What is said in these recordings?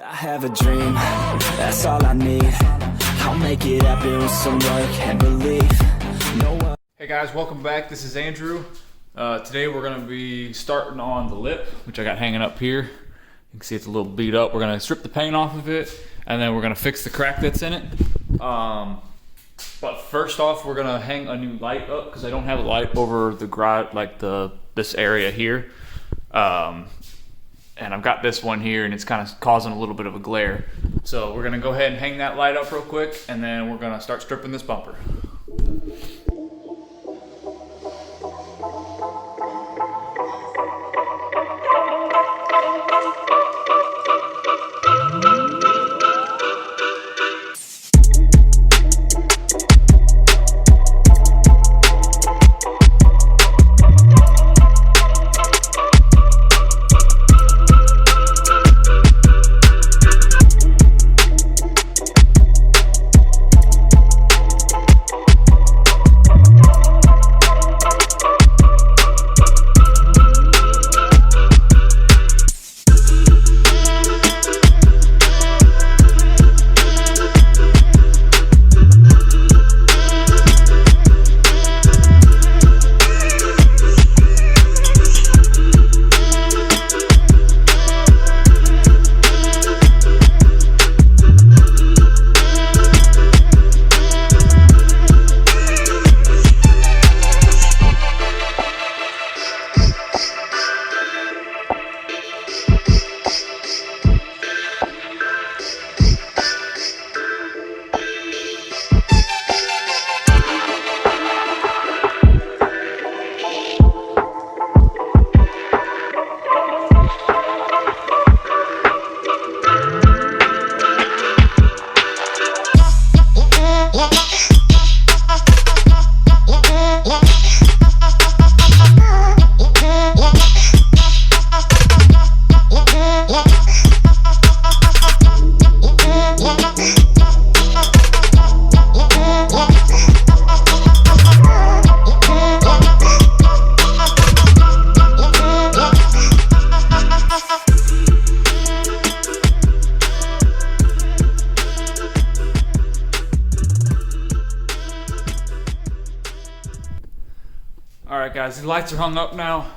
I have a dream, that's all I need. I'll make it happen with some work and belief. No one... Hey guys, welcome back. This is Andrew. Today we're going to be starting on the lip, which I got hanging up here. You can see it's a little beat up. We're going to strip the paint off of it, and then we're going to fix the crack that's in it. But first off, we're going to hang a new light up because I don't have a light over the garage, like this area here. And I've got this one here, and it's kind of causing a little bit of a glare. So we're going to go ahead and hang that light up real quick, and then we're going to start stripping this bumper. Alright guys, the lights are hung up now.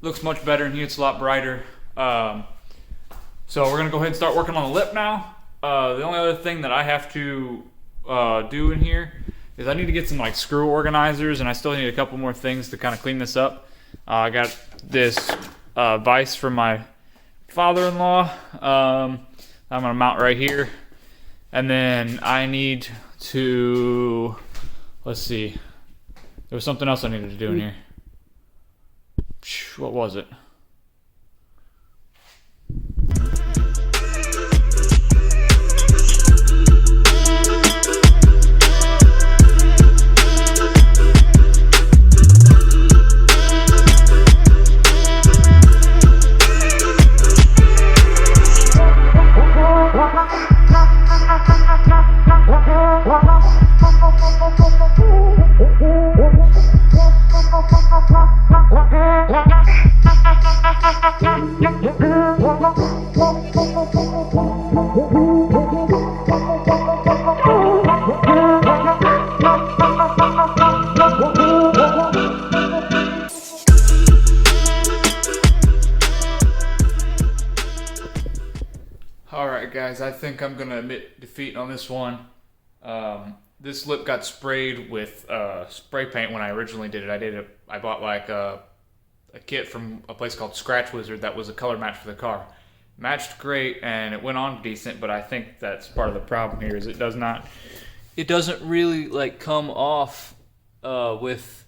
Looks much better in here, it's a lot brighter. So we're gonna go ahead and start working on the lip now. The only other thing that I have to do in here is I need to get some like screw organizers, and I still need a couple more things to kind of clean this up. I got this vise from my father-in-law. I'm gonna mount right here. And then I need to, let's see. There was something else I needed to do in here. What was it? Alright guys, I think I'm going to admit defeat on this one. This lip got sprayed with spray paint when I originally did it. I bought like a kit from a place called Scratch Wizard that was a color match for the car. Matched great and it went on decent, but I think that's part of the problem here is it doesn't really like come off with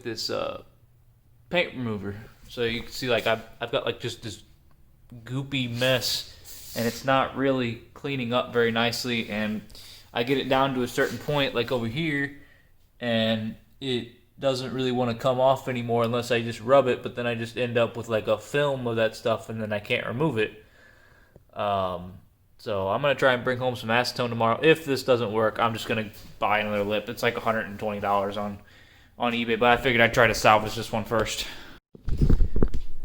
this paint remover. So you can see like I've got like just this goopy mess, and it's not really cleaning up very nicely, and I get it down to a certain point like over here, and it doesn't really want to come off anymore unless I just rub it, but then I just end up with like a film of that stuff, and then I can't remove it. So I'm going to try and bring home some acetone tomorrow. If this doesn't work, I'm just going to buy another lip. It's like $120 on eBay, but I figured I'd try to salvage this one first.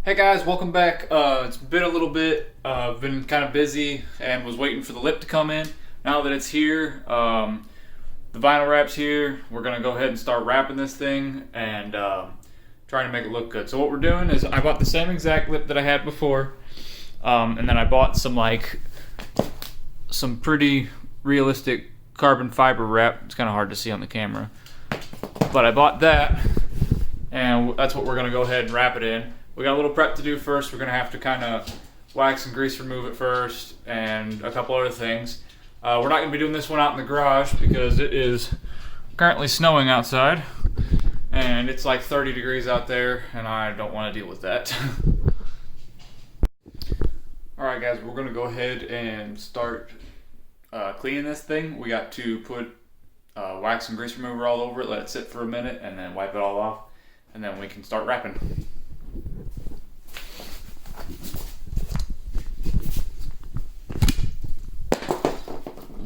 Hey guys, welcome back. It's been a little bit, been kind of busy and was waiting for the lip to come in. Now that it's here, the vinyl wrap's here. We're gonna go ahead and start wrapping this thing and trying to make it look good. So what we're doing is I bought the same exact lip that I had before, and then I bought some pretty realistic carbon fiber wrap. It's kind of hard to see on the camera, but I bought that, and that's what we're gonna go ahead and wrap it in. We got a little prep to do first. We're gonna have to kind of wax and grease remove it first, and a couple other things. We're not gonna be doing this one out in the garage because it is currently snowing outside, and it's like 30 degrees out there, and I don't want to deal with that. All right, guys, we're gonna go ahead and start cleaning this thing. We got to put wax and grease remover all over it, let it sit for a minute, and then wipe it all off, and then we can start wrapping.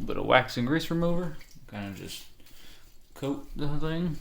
Bit of wax and grease remover, kind of just coat the thing.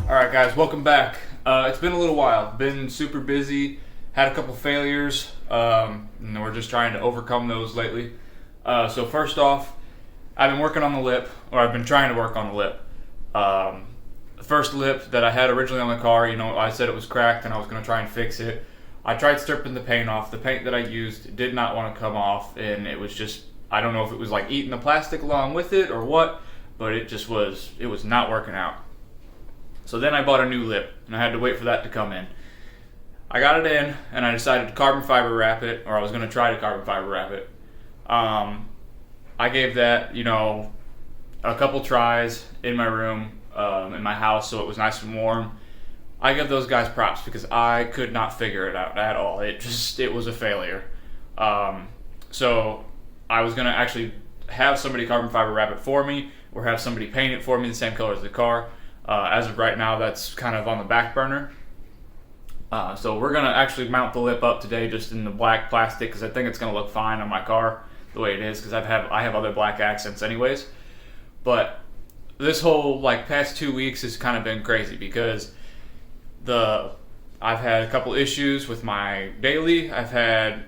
Alright guys, welcome back. It's been a little while. Been super busy, had a couple failures, and we're just trying to overcome those lately. So first off, I've been working on the lip, or I've been trying to work on the lip. The first lip that I had originally on the car, I said it was cracked and I was going to try and fix it. I tried stripping the paint off. The paint that I used did not want to come off, and it was just, I don't know if it was like eating the plastic along with it or what, but it was not working out. So then I bought a new lip, and I had to wait for that to come in. I got it in, and I decided to carbon fiber wrap it, or I was going to try to carbon fiber wrap it. I gave that, a couple tries in my room, in my house, so it was nice and warm. I give those guys props because I could not figure it out at all. It was a failure. So I was going to actually have somebody carbon fiber wrap it for me, or have somebody paint it for me the same color as the car. As of right now, that's kind of on the back burner. So we're gonna actually mount the lip up today just in the black plastic because I think it's gonna look fine on my car the way it is because I have other black accents anyways. But this whole past 2 weeks has kind of been crazy because I've had a couple issues with my daily. I've had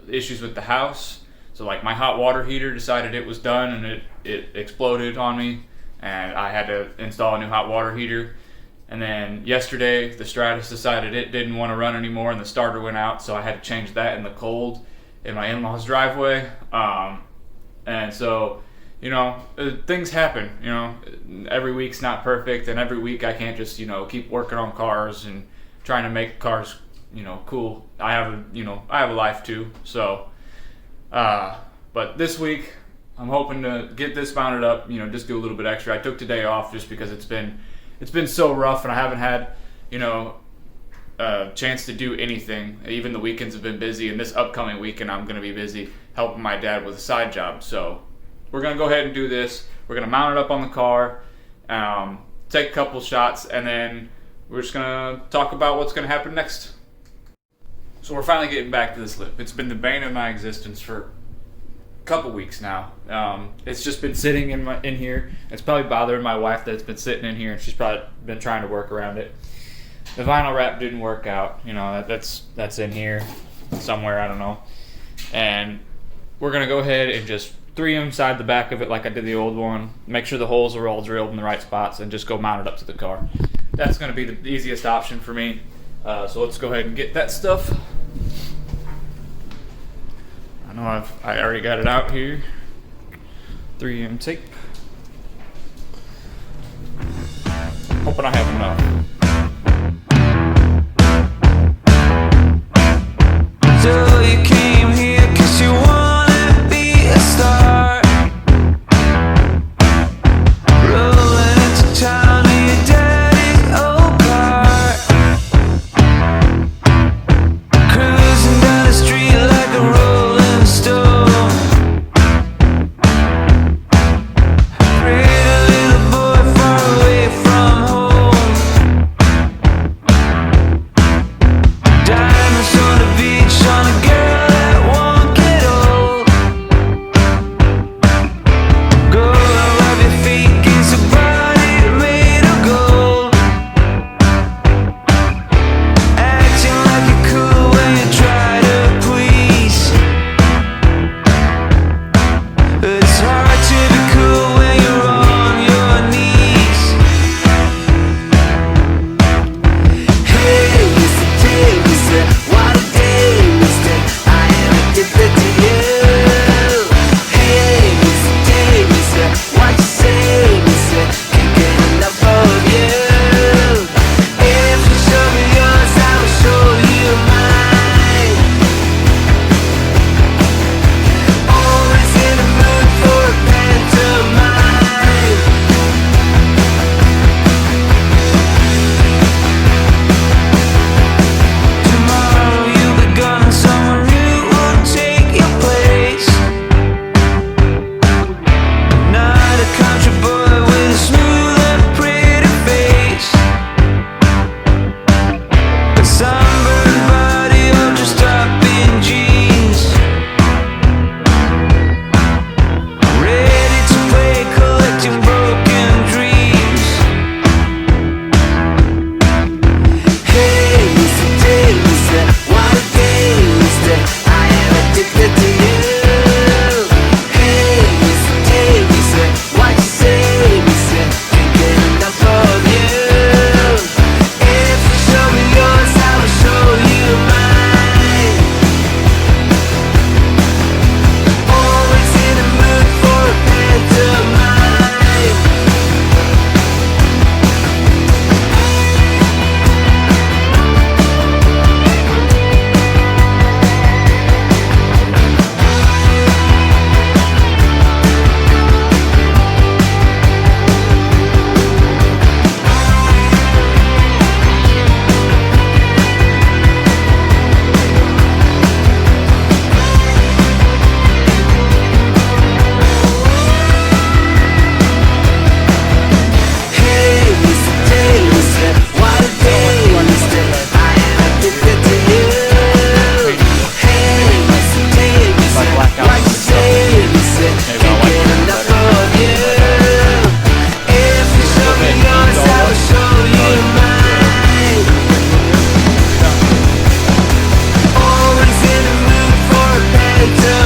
issues with the house. So my hot water heater decided it was done and it exploded on me. And I had to install a new hot water heater. And then yesterday, the Stratus decided it didn't want to run anymore, and the starter went out, so I had to change that in the cold in my in-laws' driveway. And so, things happen. Every week's not perfect, and every week I can't just keep working on cars and trying to make cars cool. I have a life too. So, but this week, I'm hoping to get this mounted up, just do a little bit extra. I took today off just because it's been so rough and I haven't had, a chance to do anything. Even the weekends have been busy, and this upcoming weekend I'm going to be busy helping my dad with a side job. So we're going to go ahead and do this. We're going to mount it up on the car, take a couple shots, and then we're just going to talk about what's going to happen next. So we're finally getting back to this lip. It's been the bane of my existence for a couple weeks now. It's just been sitting in here. It's probably bothering my wife that it's been sitting in here, and she's probably been trying to work around it. The vinyl wrap didn't work out. You know, that's in here somewhere, I don't know. And we're gonna go ahead and just 3M side the back of it like I did the old one. Make sure the holes are all drilled in the right spots, and just go mount it up to the car. That's gonna be the easiest option for me. So let's go ahead and get that stuff. I know I already got it out here. 3M tape. Hoping I have enough. So you came here 'cause you wanna be a star. Rolling into town in your daddy's old car. Cruising down the street like a rolling stone. Pretty little boy far away from home. Diamonds on the beach on a girl that won't get old. Go and rub your feet against a body made of gold. Acting like you're cool when you try to please. It's hard to be cool when you're on your knees. Hey, Mr. Davis, what a day, Mr. I am addicted to you. Hey, Mr. Davis, what you say, Mr. Can't get enough of you. If you show me yours, I will show you mine. Always in the mood for a pantomime. Tomorrow you'll be gone and someone new will take your place. Not a country boy with a smooth and pretty face. A sunburned body or just up in jeans. Ready to play collecting broken dreams. Hey, Mr. Davis, what a day, Mr. I am addicted to you. Hey, Mr. Davis, what you say, Mr. Can't get enough of you. If you show me yours, I will show you mine. Always in the mood for a pantomime. Hey, Mr. Davis, what a day, Mr. I am addicted to you. Hey, Mr. Davis, what you say, Mr. Can't get enough of you. If you show me yours, I will show you mine. Always in the mood for a pantomime.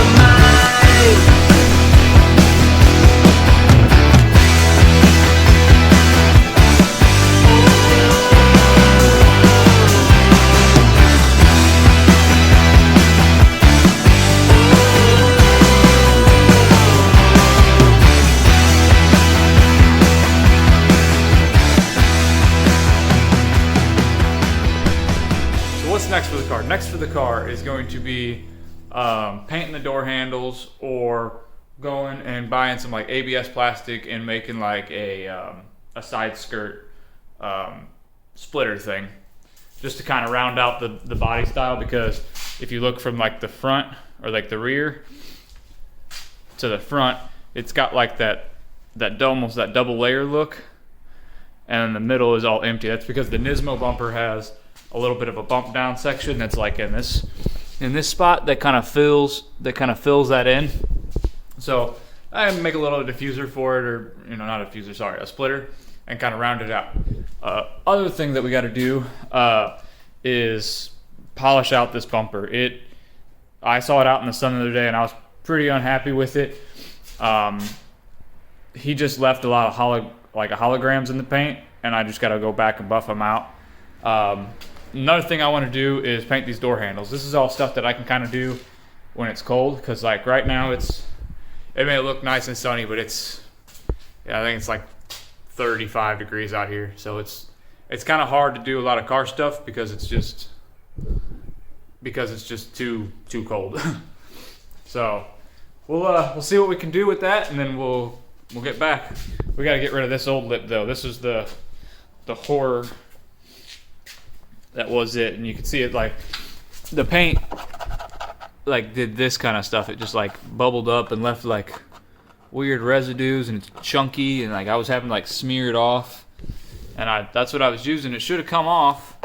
So what's next for the car? Next for the car is going to be painting the door handles, or going and buying some like ABS plastic and making like a side skirt splitter thing, just to kind of round out the body style. Because if you look from like the front or like the rear to the front, it's got like that almost that double layer look, and the middle is all empty. That's because the Nismo bumper has a little bit of a bump down section that's like in this spot that kind of fills that in. So I make a little diffuser for it, or not a diffuser, sorry, a splitter, and kind of round it out. Other thing that we got to do is polish out this bumper. I saw it out in the sun the other day, and I was pretty unhappy with it. He just left a lot of holograms in the paint, and I just got to go back and buff them out. Another thing I want to do is paint these door handles. This is all stuff that I can kind of do when it's cold, because like right now it may look nice and sunny, but I think it's like 35 degrees out here, so it's kind of hard to do a lot of car stuff because it's just too cold. So we'll see what we can do with that, and then we'll get back. We got to get rid of this old lip though. This is the horror that was it, and you can see it, like the paint like did this kind of stuff. It just like bubbled up and left like weird residues, and it's chunky, and like I was having to like smear it off, and that's what I was using. It should have come off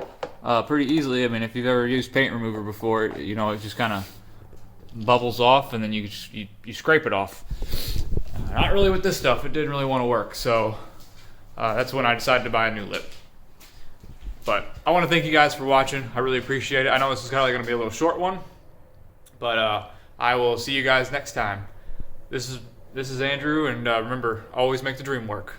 pretty easily. I mean, if you've ever used paint remover before, it just kind of bubbles off, and then you scrape it off. Not really with this stuff. It didn't really want to work, so that's when I decided to buy a new lip. But I want to thank you guys for watching. I really appreciate it. I know this is kind of going to be a little short one, but I will see you guys next time. This is Andrew, and remember, always make the dream work.